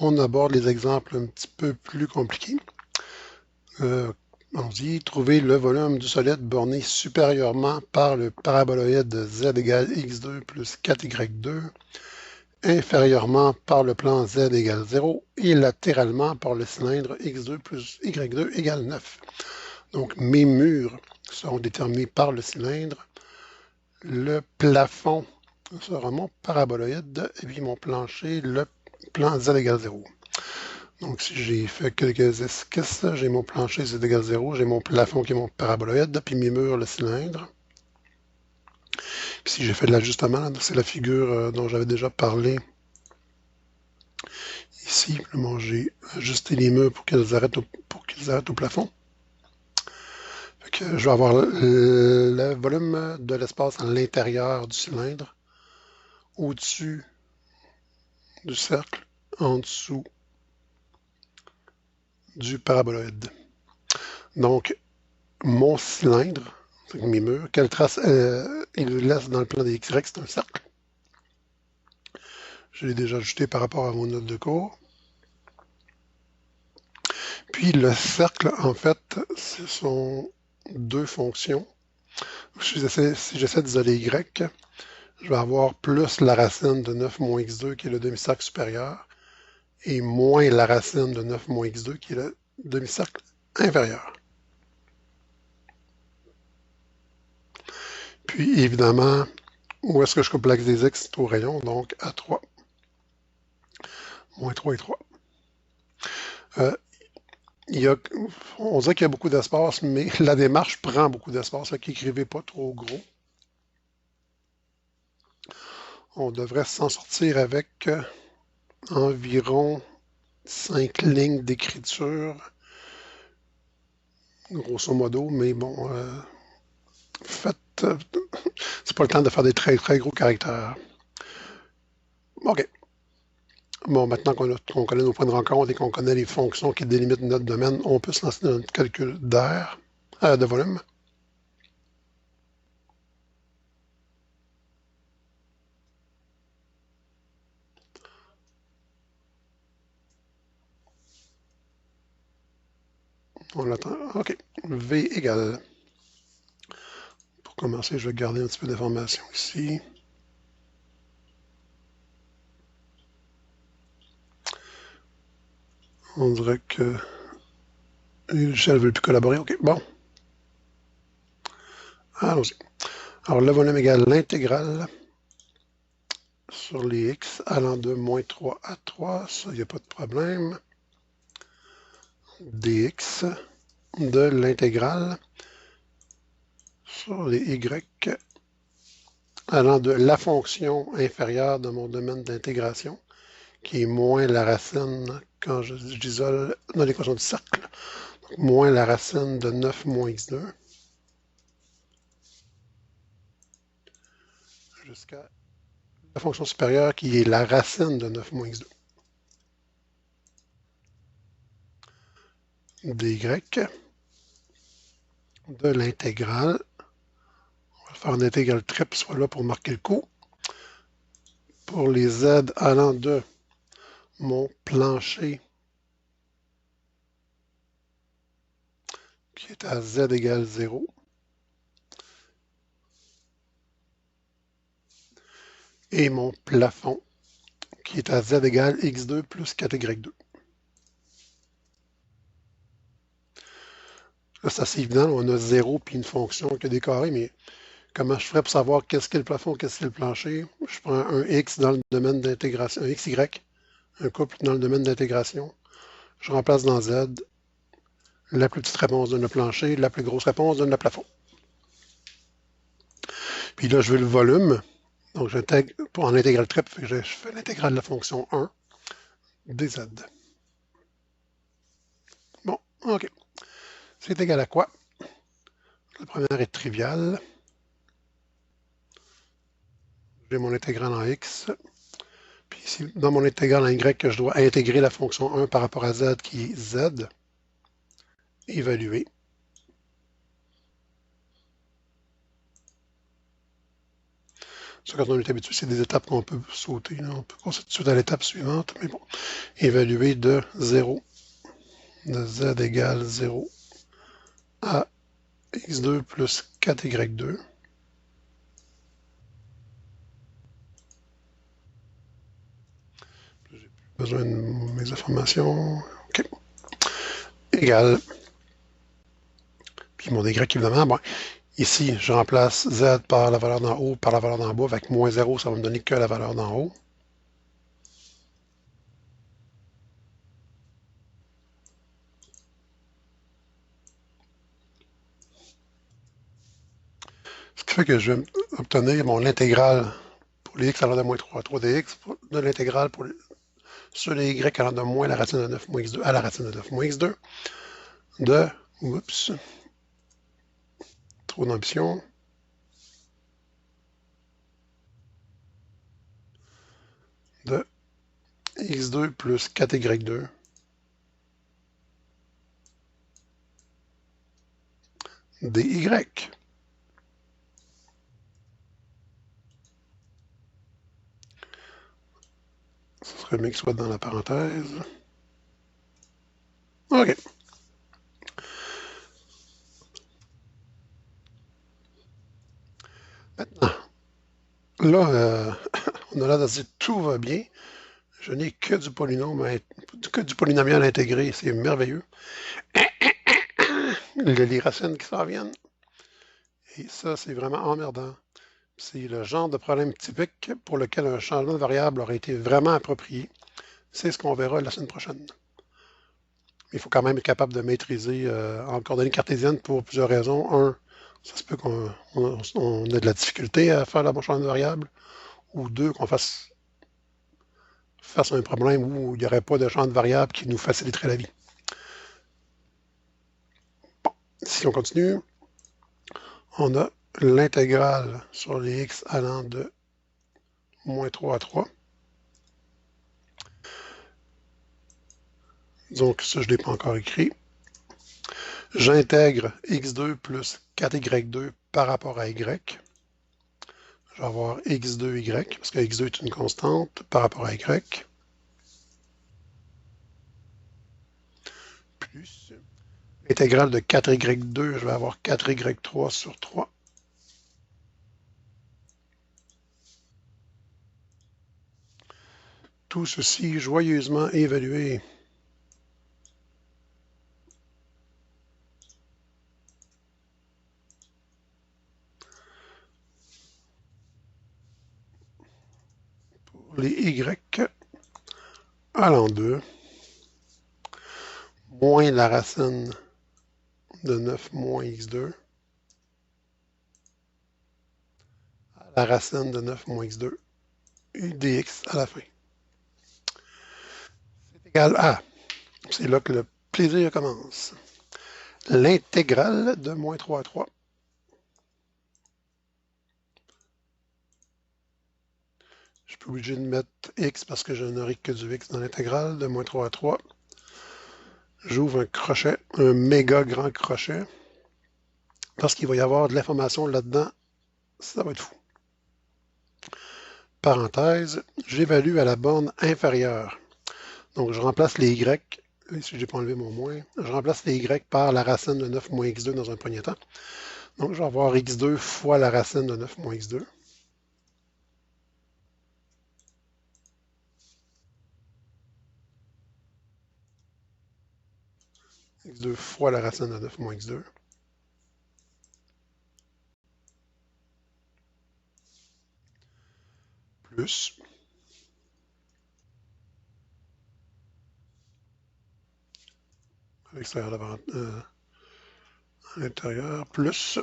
on aborde les exemples un petit peu plus compliqués. On dit trouver le volume du solide borné supérieurement par le paraboloïde z égale x2 plus 4y2, inférieurement par le plan z égale 0 et latéralement par le cylindre x2 plus y2 égale 9. Donc mes murs seront déterminés par le cylindre. Le plafond sera mon paraboloïde et puis mon plancher, le plan z égale 0. Donc, si j'ai fait quelques esquisses, j'ai mon plancher z égale 0, j'ai mon plafond qui est mon paraboloïde, puis mes murs, le cylindre. Puis si j'ai fait de l'ajustement, c'est la figure dont j'avais déjà parlé ici. Bon, j'ai ajusté les murs pour qu'ils arrêtent au plafond. Fait que je vais avoir le volume de l'espace à l'intérieur du cylindre, au-dessus du cercle, en dessous du paraboloïde. Donc, mon cylindre, mes murs, quelle trace il laisse dans le plan des XY, c'est un cercle. Je l'ai déjà ajouté par rapport à mon note de cours. Puis le cercle, en fait, ce sont deux fonctions. Si j'essaie d'isoler Y, je vais avoir plus la racine de 9 moins x2 qui est le demi-cercle supérieur et moins la racine de 9 moins x2 qui est le demi-cercle inférieur. Puis évidemment, où est-ce que je coupe l'axe des X? C'est au rayon, donc à 3. Moins 3 et 3. On dirait qu'il y a beaucoup d'espace, mais la démarche prend beaucoup d'espace, fait qu'écrivez pas trop gros. On devrait s'en sortir avec environ 5 lignes d'écriture, grosso modo, mais bon, faites, c'est pas le temps de faire des très très gros caractères. OK. Bon, maintenant qu'on connaît nos points de rencontre et qu'on connaît les fonctions qui délimitent notre domaine, on peut se lancer dans notre calcul d'air, de volume. On attend. OK. V égale. Pour commencer, je vais garder un petit peu d'informations ici. On dirait que l'échelle ne veut plus collaborer. OK, bon. Allons-y. Alors, le volume égale l'intégrale sur les x allant de moins 3 à 3. Ça, il n'y a pas de problème. Dx de l'intégrale sur les y allant de la fonction inférieure de mon domaine d'intégration, qui est moins la racine quand j'isole dans l'équation du cercle, donc moins la racine de 9 moins x2, jusqu'à la fonction supérieure qui est la racine de 9 moins x2. dy de l'intégrale. On va faire une intégrale triple, soit là pour marquer le coup. Pour les z allant de mon plancher qui est à z égale 0 et mon plafond qui est à z égale x2 plus 4y2. Là, c'est assez évident, on a 0 puis une fonction qui a des carrés, mais comment je ferais pour savoir qu'est-ce qu'est le plafond, qu'est-ce qu'est le plancher? Je prends un x dans le domaine d'intégration, un xy, un couple dans le domaine d'intégration. Je remplace dans z. La plus petite réponse donne le plancher, la plus grosse réponse donne le plafond. Puis là, je veux le volume. Donc, j'intègre en intégrale triple, je fais l'intégrale de la fonction 1 dz. Bon, OK. C'est égal à quoi? La première est triviale. J'ai mon intégrale en x. Puis ici, dans mon intégrale en y, je dois intégrer la fonction 1 par rapport à z qui est z. Évaluer. Ça, quand on est habitué, c'est des étapes qu'on peut sauter, là. On peut passer tout de suite à l'étape suivante, mais bon. Évaluer de 0, de z égale 0 à x2 plus 4y2. J'ai besoin de mes informations. OK. Égal. Puis mon y, évidemment, bon, ici, je remplace z par la valeur d'en haut par la valeur d'en bas. Avec moins 0, ça va me donner que la valeur d'en haut. Ce qui fait que je vais obtenir l'intégrale pour les x allant de moins 3 à 3 dx, de l'intégrale sur les y allant de moins la racine de 9 moins x2 à la racine de 9 moins x2 de, oups, trop d'ambition, de x2 plus 4y2 dy. Ce serait mieux qu'il soit dans la parenthèse. OK. Maintenant, là, on a l'air de dire tout va bien. Je n'ai que du polynomial intégré. C'est merveilleux. Les racines qui s'en viennent. Et ça, c'est vraiment emmerdant. C'est le genre de problème typique pour lequel un changement de variable aurait été vraiment approprié. C'est ce qu'on verra la semaine prochaine. Il faut quand même être capable de maîtriser en coordonnées cartésiennes pour plusieurs raisons. Un, ça se peut qu'on ait de la difficulté à faire le bon changement de variable. Ou deux, qu'on fasse un problème où il n'y aurait pas de champ de variable qui nous faciliterait la vie. Bon, si on continue, on a l'intégrale sur les x allant de moins 3 à 3. Donc ça, je ne l'ai pas encore écrit. J'intègre x2 plus 4y2 par rapport à y. Je vais avoir x2y, parce que x2 est une constante par rapport à y. Plus l'intégrale de 4y2, je vais avoir 4y3 sur 3. Tout ceci joyeusement évalué. Pour les y allant 2, moins la racine de 9 moins x2, à la racine de 9 moins x2, et dx à la fin. C'est égal à, c'est là que le plaisir commence, l'intégrale de moins 3 à 3. Je suis obligé de mettre x parce que je n'aurai que du x dans l'intégrale de moins 3 à 3. J'ouvre un crochet, un méga grand crochet, parce qu'il va y avoir de l'information là-dedans. Ça va être fou. Parenthèse, j'évalue à la borne inférieure. Donc, je remplace les y, si je n'ai pas enlevé mon moins, je remplace les y par la racine de 9 moins x2 dans un premier temps. Donc, je vais avoir x2 fois la racine de 9 moins x2. x2 fois la racine de 9 moins x2. Plus à l'extérieur à l'intérieur, plus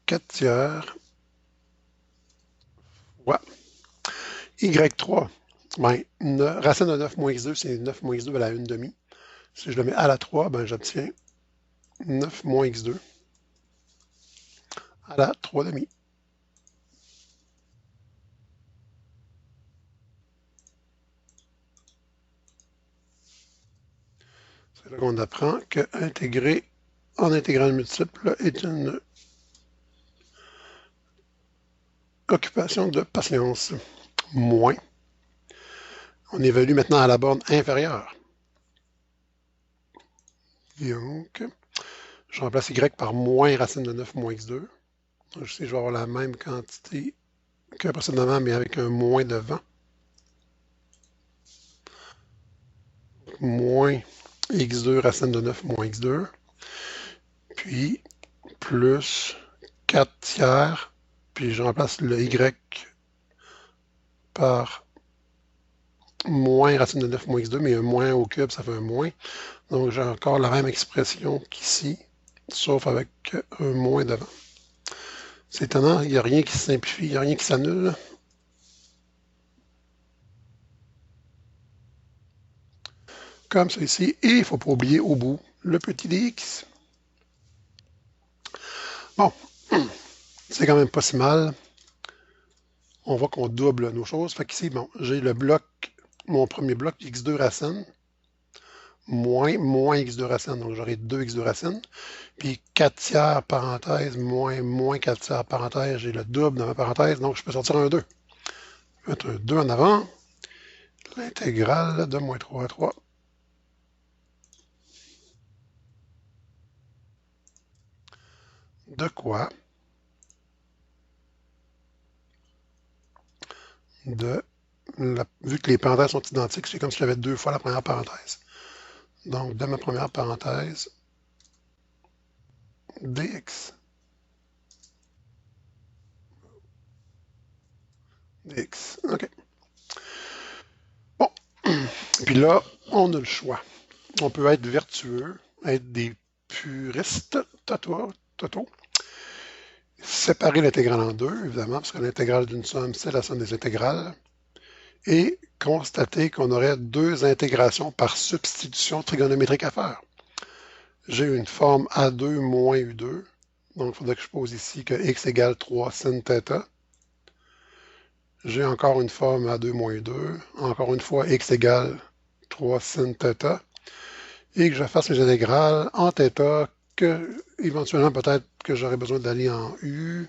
4 tiers fois y3. Ben, racine de 9 moins x2, c'est 9 moins x2 à la 1 demi. Si je le mets à la 3, ben, j'obtiens 9 moins x2 à la 3 demi. C'est là qu'on apprend que intégrer en intégrale multiple est une occupation de patience, moins. On évalue maintenant à la borne inférieure. Donc, je remplace y par moins racine de 9 moins x2. Donc, je sais que je vais avoir la même quantité que précédemment, mais avec un moins devant. Moins x2 racine de 9 moins x2. Puis, plus 4 tiers. Puis, je remplace le y par moins racine de 9 moins x2, mais un moins au cube, ça fait un moins. Donc, j'ai encore la même expression qu'ici, sauf avec un moins devant. C'est étonnant, il n'y a rien qui se simplifie, il n'y a rien qui s'annule. Comme ça ici. Et il ne faut pas oublier au bout le petit dx. Bon, c'est quand même pas si mal. On voit qu'on double nos choses. Fait qu'ici, bon, j'ai le bloc, mon premier bloc, x2 racine, moins x2 racine. Donc, j'aurai 2x2 racine. Puis 4 tiers parenthèse, moins 4 tiers parenthèse. J'ai le double dans ma parenthèse. Donc, je peux sortir un 2. Je vais mettre un 2 en avant. L'intégrale de moins 3 à 3. De quoi? Vu que les parenthèses sont identiques, c'est comme si j'avais deux fois la première parenthèse. Donc, de ma première parenthèse, dx. Dx. OK. Bon. Puis là, on a le choix. On peut être vertueux, être des puristes totaux. Séparer l'intégrale en deux, évidemment, parce que l'intégrale d'une somme, c'est la somme des intégrales. Et constater qu'on aurait deux intégrations par substitution trigonométrique à faire. J'ai une forme A2 moins U2. Donc, il faudrait que je pose ici que x égale 3 sin θ. J'ai encore une forme A2 moins U2. Encore une fois, x égale 3 sin θ. Et que je fasse mes intégrales en θ, que éventuellement, peut-être que j'aurais besoin d'aller en U.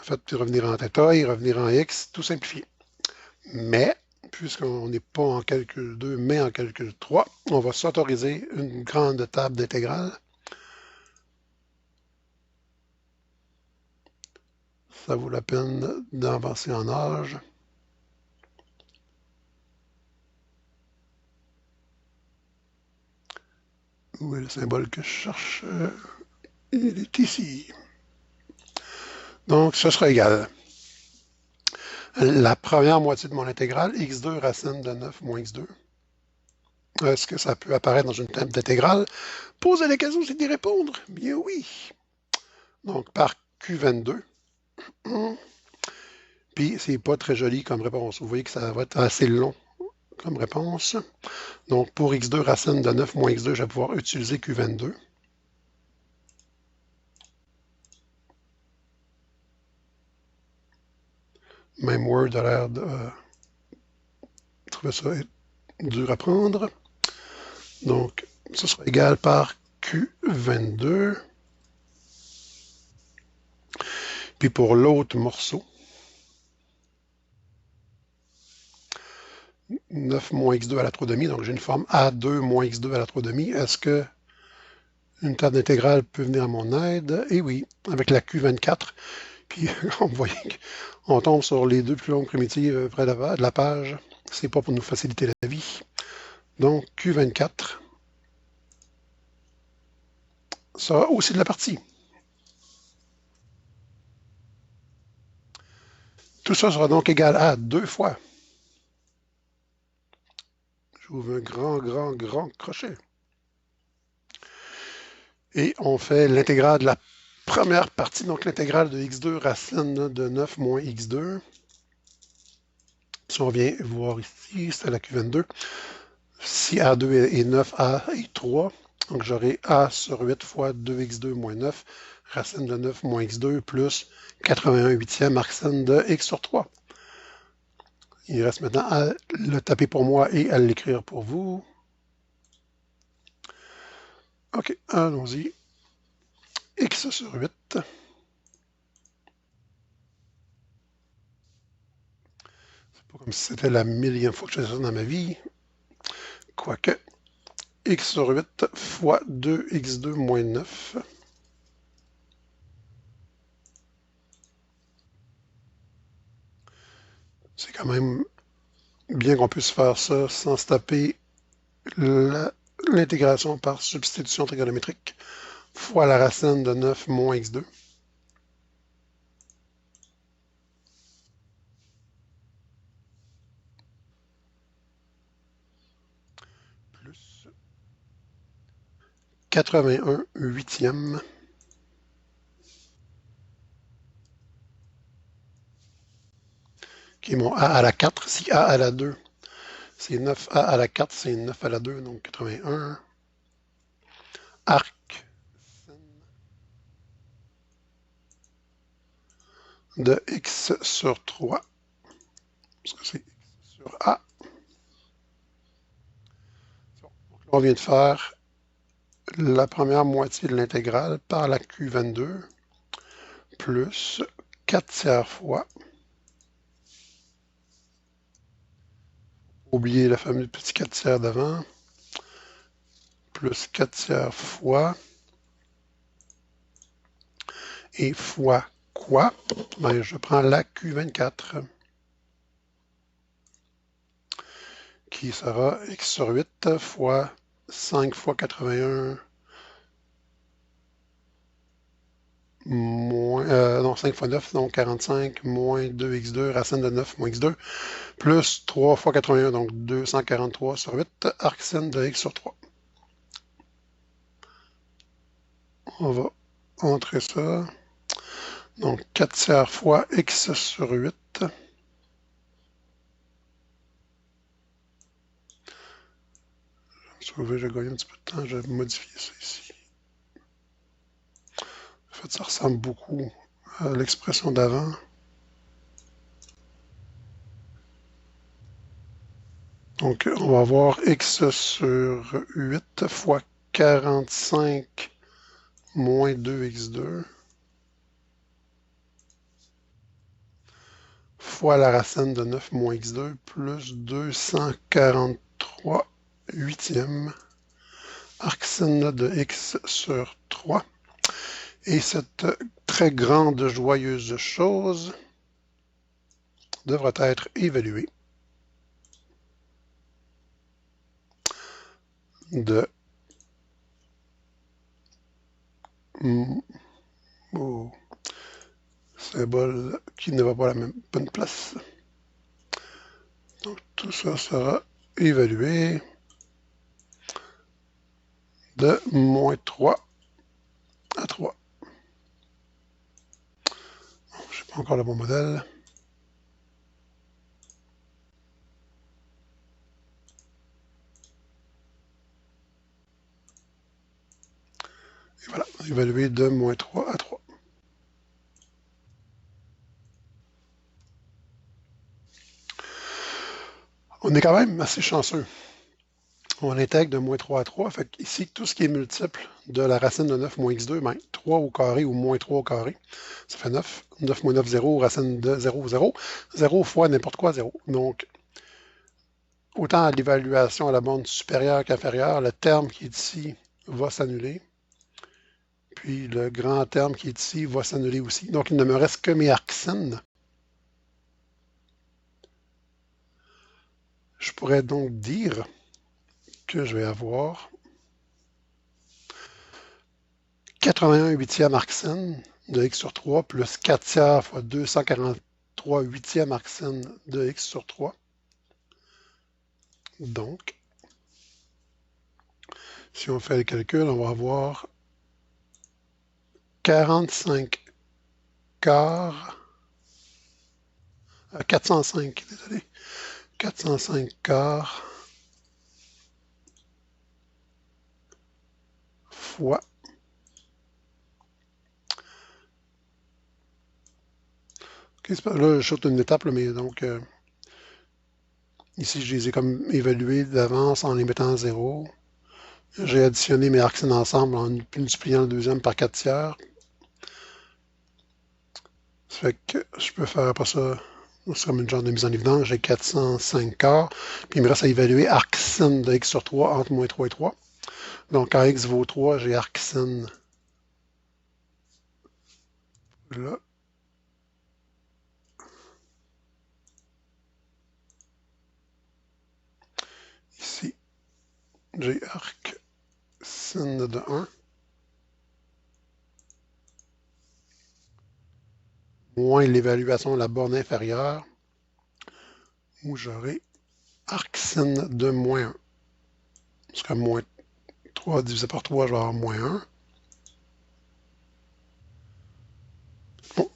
En fait, puis revenir en θ et revenir en x, tout simplifié. Mais, puisqu'on n'est pas en calcul 2, mais en calcul 3, on va s'autoriser une grande table d'intégrales. Ça vaut la peine d'avancer en âge. Où est le symbole que je cherche? Il est ici. Donc, ce sera égal. La première moitié de mon intégrale, x2 racine de 9 moins x2. Est-ce que ça peut apparaître dans une table d'intégrale? Posez la question, c'est d'y répondre. Bien oui. Donc, par Q22. Puis, c'est pas très joli comme réponse. Vous voyez que ça va être assez long comme réponse. Donc, pour x2 racine de 9 moins x2, je vais pouvoir utiliser Q22. Même Word a l'air de trouver ça dur à prendre. Donc, ce sera égal par Q22. Puis pour l'autre morceau, 9 moins x2 à la 3,5, donc j'ai une forme A2 moins x2 à la 3,5. Est-ce que une table d'intégrale peut venir à mon aide? Et oui, avec la Q24. Puis on voit qu'on tombe sur les deux plus longues primitives près de la page. C'est pas pour nous faciliter la vie. Donc Q24 sera aussi de la partie. Tout ça sera donc égal à 2 fois. J'ouvre un grand crochet. Et on fait l'intégrale de la première partie, donc l'intégrale de x2 racine de 9 moins x2. Si on vient voir ici, c'est la Q22. Si A2 est 9, A est 3. Donc j'aurai A sur 8 fois 2x2 moins 9, racine de 9 moins x2 plus 81 huitièmes racine de x sur 3. Il reste maintenant à le taper pour moi et à l'écrire pour vous. OK, allons-y. X sur 8 Comme si c'était la millième fois que je faisais ça dans ma vie. Quoique, x sur 8 fois 2x2 moins 9. C'est quand même bien qu'on puisse faire ça sans se taper l'intégration par substitution trigonométrique fois la racine de 9 moins x2. Plus 81 huitièmes. Qui est mon a à la 4. Si a à la 2, c'est 9a à la 4, c'est 9 à la 2, donc 81. Arc de x sur 3, parce que c'est x sur a. Donc là, on vient de faire la première moitié de l'intégrale par la Q22 plus 4 tiers fois. Oubliez le fameux petit 4 tiers d'avant. Plus 4 tiers fois. Et fois quoi? Ben, je prends la Q24 qui sera x sur 8 fois 5 fois 81 non, 5 fois 9, donc 45, moins 2x2, racine de 9, moins x2, plus 3 fois 81, donc 243 sur 8, arcsine de x sur 3. On va entrer ça. Donc 4 tiers fois x sur 8. Sauver, je gagne un petit peu de temps, je vais modifier ça ici. En fait, ça ressemble beaucoup à l'expression d'avant. Donc, on va avoir x sur 8 fois 45 moins 2x2 fois la racine de 9 moins x2 plus 243 huitièmes arcsine de x sur 3. Et cette très grande joyeuse chose devra être évaluée de symbole qui ne va pas à la même bonne place. Donc tout ça sera évalué de moins 3 à 3. Je n'ai pas encore le bon modèle. Et voilà, évalué de moins 3 à 3. On est quand même assez chanceux. On intègre de moins 3 à 3. Fait ici, tout ce qui est multiple de la racine de 9 moins x2, ben, 3 au carré ou moins 3 au carré, ça fait 9. 9 moins 9, 0, racine de 0, 0. 0 fois n'importe quoi, 0. Donc, autant à l'évaluation à la bande supérieure qu'inférieure, le terme qui est ici va s'annuler. Puis le grand terme qui est ici va s'annuler aussi. Donc, il ne me reste que mes arcsines. Je pourrais donc dire que je vais avoir 81 huitièmes arcsine de x sur 3 plus 4 tiers fois 243 huitièmes arcsine de x sur 3. Donc, si on fait le calcul, on va avoir 45 quarts, 405, désolé, 405 quarts fois là, je saute une étape, là, mais donc ici, je les ai comme évalués d'avance en les mettant à 0. J'ai additionné mes arcsines ensemble en multipliant le deuxième par 4 tiers. Ça fait que je peux faire après ça C'est comme une genre de mise en évidence. J'ai 405 quarts. Puis il me reste à évaluer arcsin de x sur 3 entre moins 3 et 3. Donc quand x vaut 3, j'ai arcsin là. Ici, j'ai arcsin de 1 moins l'évaluation de la borne inférieure où j'aurai arcsin de moins 1. Parce que moins 3 divisé par 3, je vais avoir moins 1. Bon,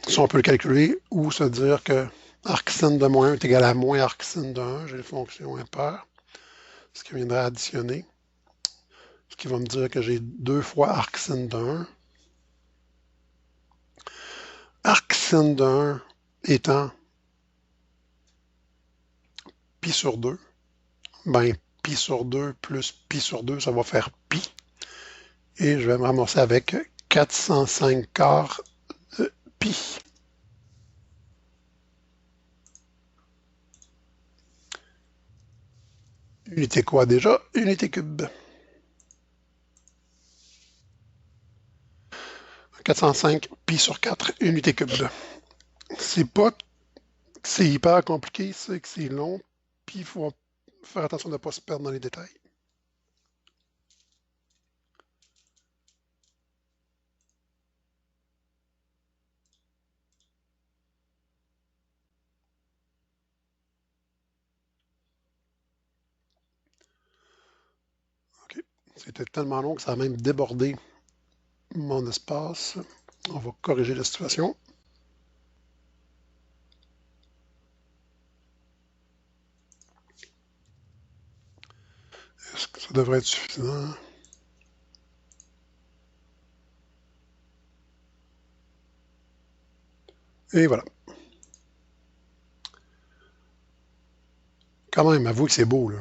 si on peut le calculer ou se dire que arcsin de moins 1 est égal à moins arcsin de 1, j'ai une fonction impaire, ce qui viendra additionner, ce qui va me dire que j'ai 2 fois arcsin de 1. Arcsin de 1 étant pi sur 2, ben pi sur 2 plus pi sur 2, ça va faire pi. Et je vais me ramasser avec 405 quarts de pi. Unité quoi déjà? Unité cube. 405 pi sur 4, unité cube. C'est pas que c'est hyper compliqué, c'est que c'est long, puis il faut faire attention de ne pas se perdre dans les détails. OK. C'était tellement long que ça a même débordé mon espace. On va corriger la situation. Est-ce que ça devrait être suffisant? Et voilà. Quand même, avoue que c'est beau, là.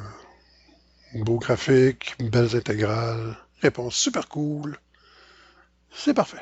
Beau graphique, belles intégrales, réponse super cool. C'est parfait.